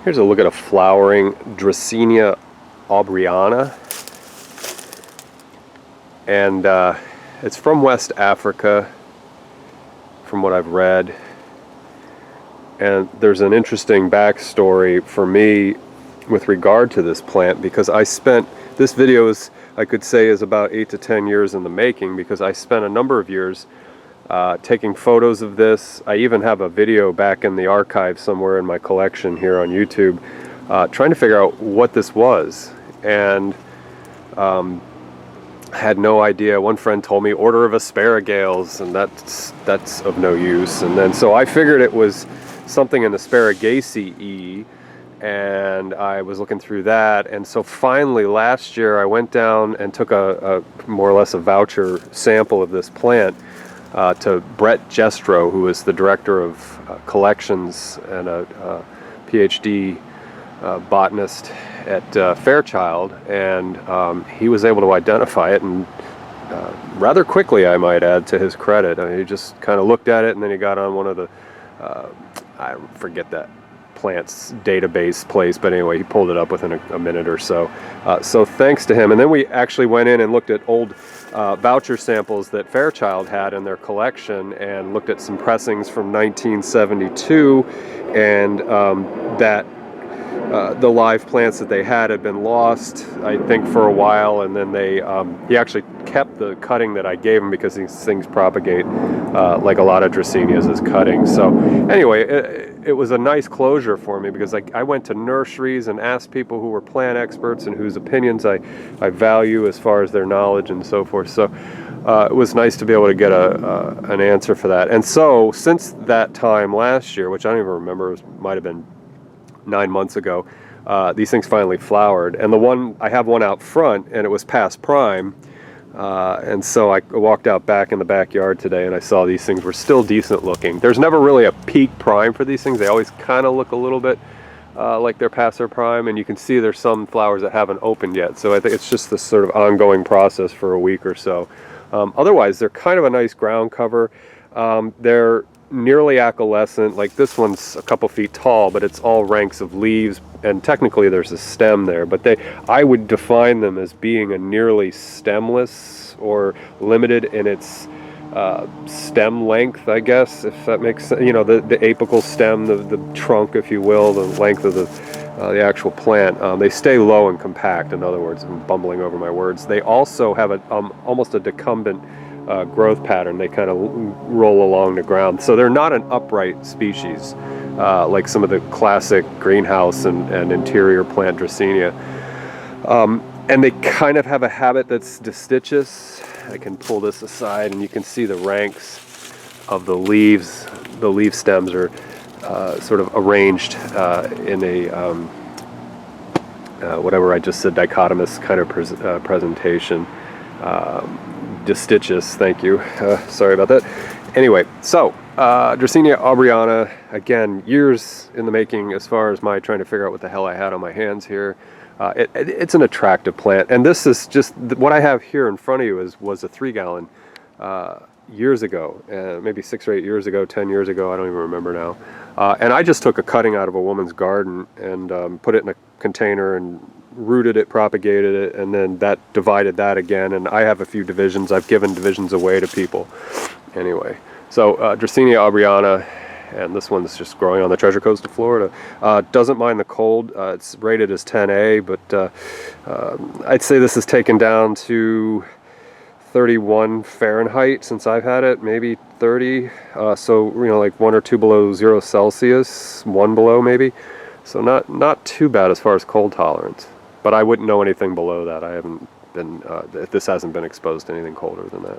Here's a look at a flowering Dracaena aubryana, and it's from West Africa, from what I've read. And there's an interesting backstory for me with regard to this plant, because I spent, this video is, I could say, is about 8 to 10 years in the making, because I spent a number of years taking photos of this. I even have a video back in the archive somewhere in my collection here on YouTube, trying to figure out what this was, and had no idea. One friend told me order of asparagus, and that's of no use. And then so I figured it was something in Asparagaceae, and I was looking through that. And so finally last year I went down and took a more or less a voucher sample of this plant to Brett Jestro, who is the director of collections and a PhD botanist at Fairchild, and he was able to identify it, and rather quickly, I might add, to his credit. I mean, he just kind of looked at it, and then he got on one of the I forget that plant's database place, but anyway, he pulled it up within a minute or so. So thanks to him. And then we actually went in and looked at old voucher samples that Fairchild had in their collection, and looked at some pressings from 1972, and that the live plants that they had been lost, I think, for a while, and then they he actually kept the cutting that I gave him, because these things propagate like a lot of Dracaenas as cuttings. So anyway, it was a nice closure for me, because I went to nurseries and asked people who were plant experts and whose opinions I value as far as their knowledge and so forth. So it was nice to be able to get an answer for that. And so since that time last year, which I don't even remember, it might have been 9 months ago, these things finally flowered. And I have one out front, and it was past prime, and so I walked out back in the backyard today, and I saw these things were still decent looking. There's never really a peak prime for these things. They always kind of look a little bit like they're past their prime, and you can see there's some flowers that haven't opened yet. So I think it's just this sort of ongoing process for a week or so. Otherwise, they're kind of a nice ground cover. They're nearly accolescent. Like this one's a couple feet tall, but it's all ranks of leaves, and technically there's a stem there, but I would define them as being a nearly stemless, or limited in its stem length, I guess, if that makes sense. You know, the apical stem, the trunk, if you will, the length of the actual plant. They stay low and compact, in other words. I'm bumbling over my words. They also have almost a decumbent growth pattern. They kind of roll along the ground. So they're not an upright species like some of the classic greenhouse and interior plant Dracaena. And they kind of have a habit that's distichous. I can pull this aside, and you can see the ranks of the leaves. The leaf stems are sort of arranged in a whatever I just said, dichotomous kind of presentation. Distichous, thank you. Sorry about that. Anyway, so Dracaena aubryana, again, years in the making as far as my trying to figure out what the hell I had on my hands here. It's an attractive plant, and this is just what I have here in front of you was a 3-gallon years ago, maybe 6 or 8 years ago, 10 years ago, I don't even remember now. And I just took a cutting out of a woman's garden and put it in a container and rooted it, propagated it, and then that divided that again. And I have a few divisions. I've given divisions away to people. Anyway, so Dracaena aubryana, and this one's just growing on the Treasure Coast of Florida. Doesn't mind the cold. It's rated as 10A, but I'd say this is taken down to 31 Fahrenheit since I've had it, maybe 30. So, you know, like 1 or 2 below 0 Celsius, 1 below maybe. So not too bad as far as cold tolerance. But I wouldn't know anything below that. I haven't been, this hasn't been exposed to anything colder than that.